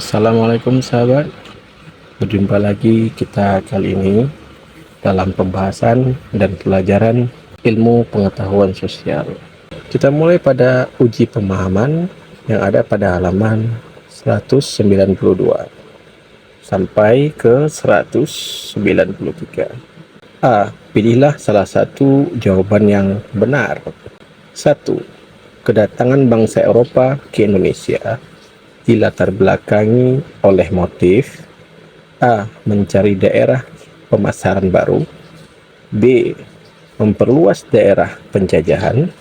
Assalamualaikum sahabat, berjumpa lagi kita kali ini dalam pembahasan dan pelajaran ilmu pengetahuan sosial. Kita mulai pada uji pemahaman yang ada pada halaman 192 sampai ke 193. A. Pilihlah salah satu jawaban yang benar. 1. Kedatangan bangsa Eropa ke Indonesia dilatar belakangi oleh motif A. Mencari daerah pemasaran baru, B. Memperluas daerah penjajahan,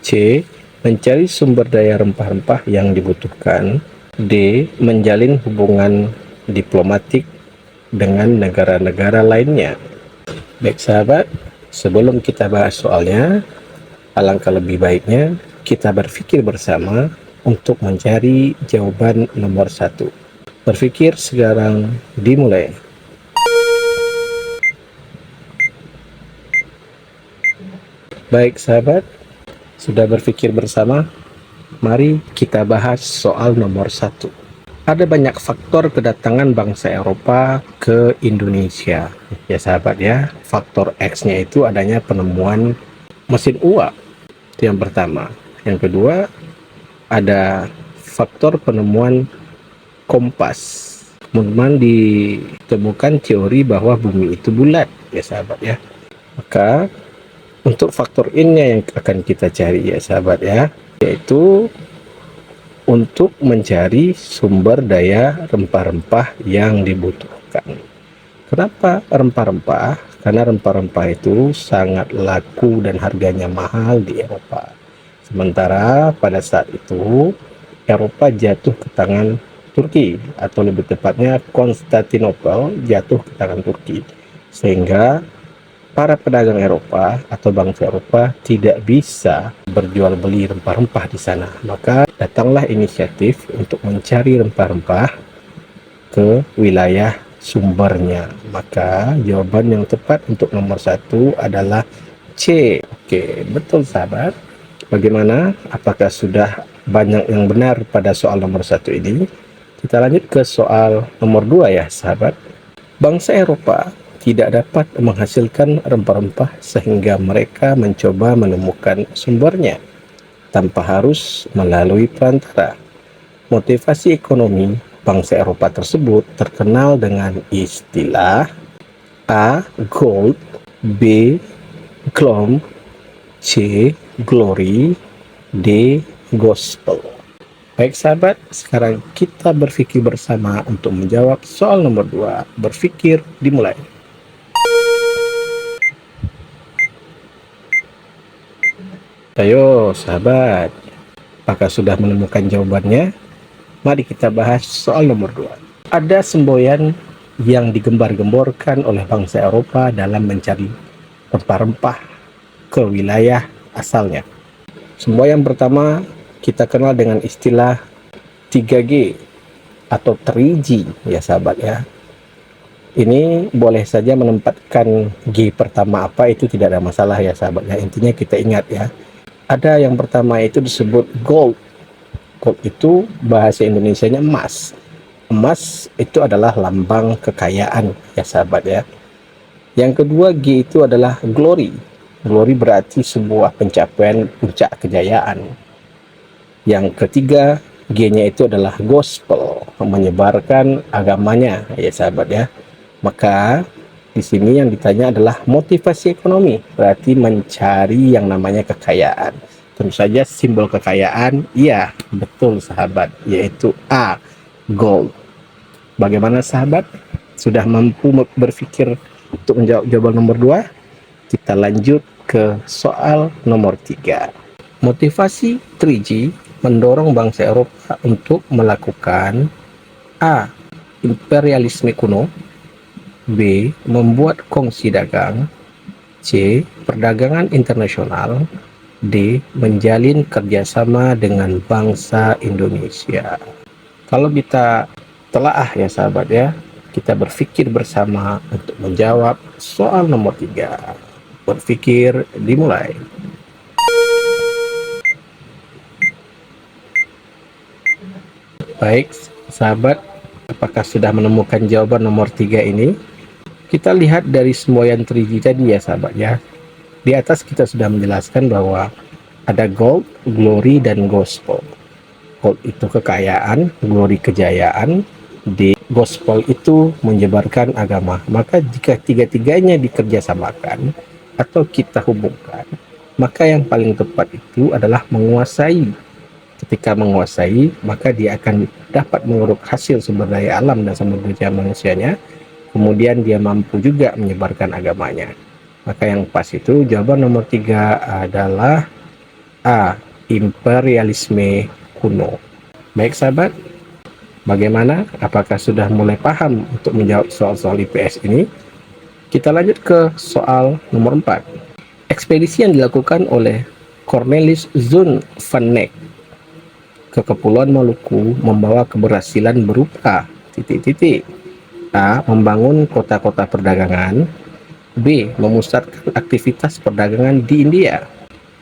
C. Mencari sumber daya rempah-rempah yang dibutuhkan, D. Menjalin hubungan diplomatik dengan negara-negara lainnya. Baik sahabat, sebelum kita bahas soalnya, alangkah lebih baiknya kita berpikir bersama untuk mencari jawaban nomor 1. Berpikir sekarang dimulai. Baik sahabat, sudah berpikir bersama? Mari kita bahas soal nomor 1. Ada banyak faktor kedatangan bangsa Eropa ke Indonesia. Ya sahabat ya, faktor X-nya itu adanya penemuan mesin uap. Itu yang pertama. Yang kedua, ada faktor penemuan kompas. Kemudian ditemukan teori bahwa bumi itu bulat, ya sahabat ya. Maka untuk faktor in-nya yang akan kita cari ya sahabat ya, yaitu untuk mencari sumber daya rempah-rempah yang dibutuhkan. Kenapa rempah-rempah? Karena rempah-rempah itu sangat laku dan harganya mahal di Eropa. Sementara pada saat itu Eropa jatuh ke tangan Turki, atau lebih tepatnya Konstantinopel jatuh ke tangan Turki, sehingga para pedagang Eropa atau bangsa Eropa tidak bisa berjual beli rempah-rempah di sana. Maka datanglah inisiatif untuk mencari rempah-rempah ke wilayah sumbernya. Maka jawaban yang tepat untuk nomor 1 adalah C. Oke, betul sahabat. Bagaimana? Apakah sudah banyak yang benar pada soal nomor 1 ini? Kita lanjut ke soal nomor 2 ya sahabat. Bangsa Eropa tidak dapat menghasilkan rempah-rempah sehingga mereka mencoba menemukan sumbernya tanpa harus melalui perantara. Motivasi ekonomi bangsa Eropa tersebut terkenal dengan istilah A. Gold, B. Glom, C. Glory, D. Gospel. Baik sahabat, sekarang kita berpikir bersama untuk menjawab soal nomor 2. Berpikir dimulai. Ayo sahabat, apakah sudah menemukan jawabannya? Mari kita bahas soal nomor 2. Ada semboyan yang digembar-gemborkan oleh bangsa Eropa dalam mencari rempah-rempah ke wilayah asalnya. Semboyan pertama kita kenal dengan istilah 3G atau 3G ya sahabat ya. Ini boleh saja menempatkan G pertama apa itu tidak ada masalah ya sahabat ya. Intinya kita ingat ya. Ada yang pertama itu disebut gold. Gold itu bahasa Indonesianya emas. Emas itu adalah lambang kekayaan ya sahabat ya. Yang kedua G itu adalah glory. Glory berarti sebuah pencapaian puncak kejayaan. Yang ketiga G-nya itu adalah gospel, menyebarkan agamanya ya sahabat ya. Maka di sini yang ditanya adalah motivasi ekonomi, berarti mencari yang namanya kekayaan. Tentu saja simbol kekayaan, iya betul sahabat, yaitu A. Gold. Bagaimana sahabat? Sudah mampu berpikir untuk menjawab jawaban nomor 2? Kita lanjut ke soal nomor 3. Motivasi 3G mendorong bangsa Eropa untuk melakukan A. Imperialisme kuno, B. Membuat kongsi dagang, C. Perdagangan internasional, D. Menjalin kerjasama dengan bangsa Indonesia. Kalau kita telaah ya sahabat ya, kita berpikir bersama untuk menjawab soal nomor 3. Berpikir dimulai. Baik sahabat, Apakah sudah menemukan jawaban nomor 3 ini? Kita lihat dari semboyan 3G tadi ya sahabat ya. Di atas kita sudah menjelaskan bahwa ada gold, glory, dan gospel. Gold itu kekayaan, glory kejayaan, di gospel itu menyebarkan agama. Maka jika tiga-tiganya dikerjasamakan atau kita hubungkan, maka yang paling tepat itu adalah menguasai. Ketika menguasai, maka dia akan dapat mengeruk hasil sumber daya alam dan sumber daya manusianya. Kemudian dia mampu juga menyebarkan agamanya. Maka yang pas itu jawaban nomor 3 adalah A. Imperialisme kuno. Baik sahabat, bagaimana? Apakah sudah mulai paham untuk menjawab soal-soal IPS ini? Kita lanjut ke soal nomor 4. Ekspedisi yang dilakukan oleh Cornelis Zoon van Neck ke Kepulauan Maluku membawa keberhasilan berupa titik-titik. A. Membangun kota-kota perdagangan. B. Memusatkan aktivitas perdagangan di India.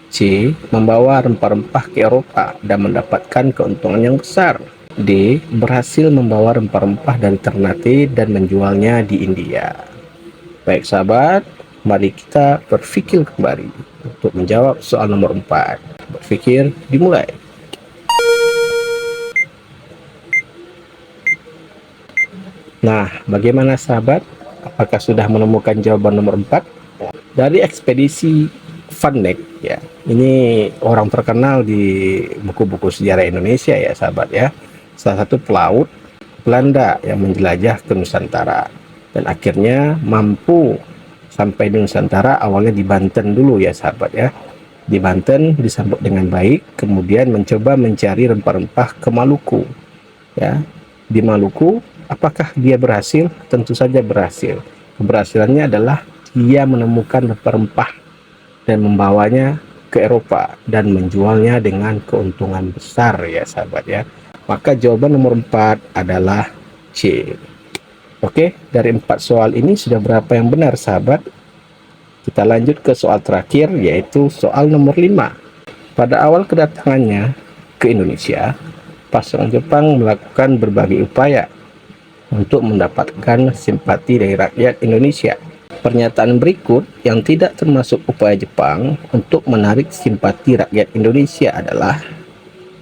C. Membawa rempah-rempah ke Eropa dan mendapatkan keuntungan yang besar. D. Berhasil membawa rempah-rempah dari Ternate dan menjualnya di India. Baik sahabat, mari kita berpikir kembali untuk menjawab soal nomor 4. Berpikir dimulai. Nah, bagaimana sahabat? Apakah sudah menemukan jawaban nomor 4? Dari ekspedisi Van Neck ya. Ini orang terkenal di buku-buku sejarah Indonesia ya sahabat ya. Salah satu pelaut Belanda yang menjelajah ke Nusantara dan akhirnya mampu sampai di Nusantara, awalnya di Banten dulu ya sahabat ya. Di Banten disambut dengan baik, kemudian mencoba mencari rempah-rempah ke Maluku. Ya. Di Maluku, apakah dia berhasil? Tentu saja berhasil. Keberhasilannya adalah dia menemukan rempah-rempah dan membawanya ke Eropa dan menjualnya dengan keuntungan besar ya sahabat ya. Maka jawaban nomor 4 adalah C. Oke, dari 4 soal ini sudah berapa yang benar sahabat? Kita lanjut ke soal terakhir, yaitu soal nomor 5. Pada awal kedatangannya ke Indonesia, pasukan Jepang melakukan berbagai upaya untuk mendapatkan simpati dari rakyat Indonesia. Pernyataan berikut yang tidak termasuk upaya Jepang untuk menarik simpati rakyat Indonesia adalah,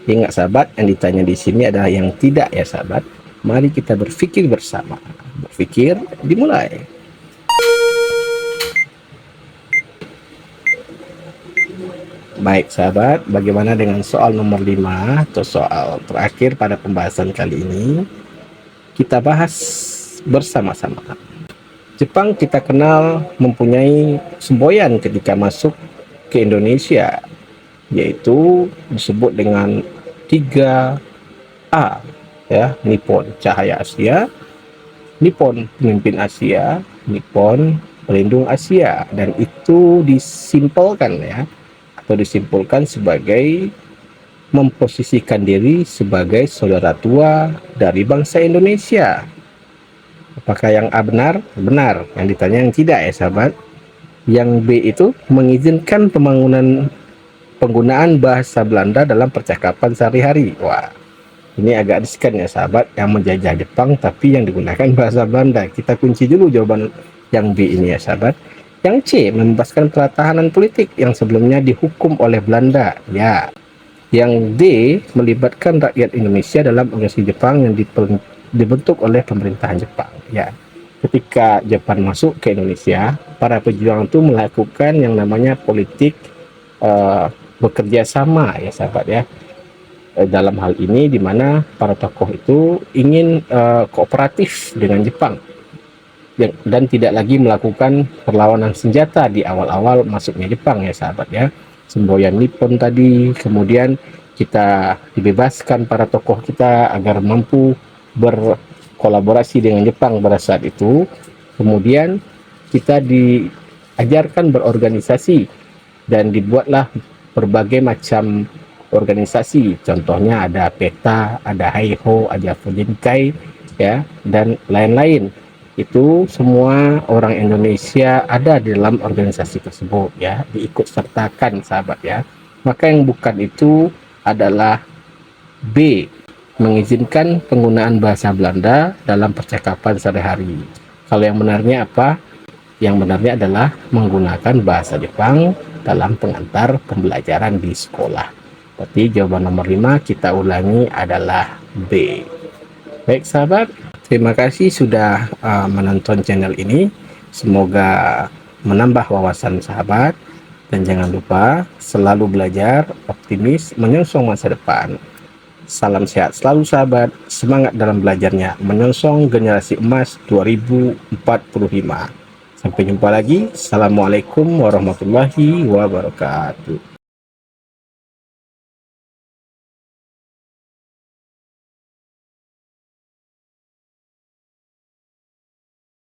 ingat sahabat, yang ditanya di sini adalah yang tidak ya sahabat. Mari kita berpikir bersama. Berpikir dimulai. Baik sahabat, bagaimana dengan soal nomor 5 atau soal terakhir pada pembahasan kali ini? Kita bahas bersama-sama. Jepang kita kenal mempunyai semboyan ketika masuk ke Indonesia, yaitu disebut dengan 3A ya, Nippon Cahaya Asia, Nippon Pemimpin Asia, Nippon Pelindung Asia, dan itu disimpulkan ya, atau disimpulkan sebagai memposisikan diri sebagai saudara tua dari bangsa Indonesia. Apakah yang A benar? Benar. Yang ditanya yang tidak ya sahabat. Yang B itu mengizinkan penggunaan bahasa Belanda dalam percakapan sehari-hari. Wah, ini agak riskan ya sahabat, yang menjajah Jepang tapi yang digunakan bahasa Belanda. Kita kunci dulu jawaban yang B ini ya sahabat. Yang C, membebaskan pertahanan politik yang sebelumnya dihukum oleh Belanda. Ya. Yang D, melibatkan rakyat Indonesia dalam organisasi Jepang yang dibentuk oleh pemerintahan Jepang. Ya. Ketika Jepang masuk ke Indonesia, para pejuang itu melakukan yang namanya politik bekerja sama ya sahabat ya. Dalam hal ini di mana para tokoh itu ingin kooperatif dengan Jepang dan tidak lagi melakukan perlawanan senjata di awal-awal masuknya Jepang ya sahabat ya. Semboyan Nippon tadi, kemudian kita dibebaskan para tokoh kita agar mampu berkolaborasi dengan Jepang pada saat itu. Kemudian kita diajarkan berorganisasi dan dibuatlah berbagai macam organisasi. Contohnya ada PETA, ada Heiho, ada Fujinkai ya, dan lain-lain. Itu semua orang Indonesia ada di dalam organisasi tersebut ya, diikut sertakan sahabat ya. Maka yang bukan itu adalah B, mengizinkan penggunaan bahasa Belanda dalam percakapan sehari-hari. Kalau yang benarnya apa? Yang benarnya adalah menggunakan bahasa Jepang dalam pengantar pembelajaran di sekolah. Berarti jawaban nomor 5 kita ulangi adalah B. Baik sahabat, terima kasih sudah menonton channel ini. Semoga menambah wawasan sahabat. Dan jangan lupa selalu belajar, optimis, menyongsong masa depan. Salam sehat selalu sahabat, semangat dalam belajarnya, menyongsong generasi emas 2045. Sampai jumpa lagi. Assalamualaikum warahmatullahi wabarakatuh.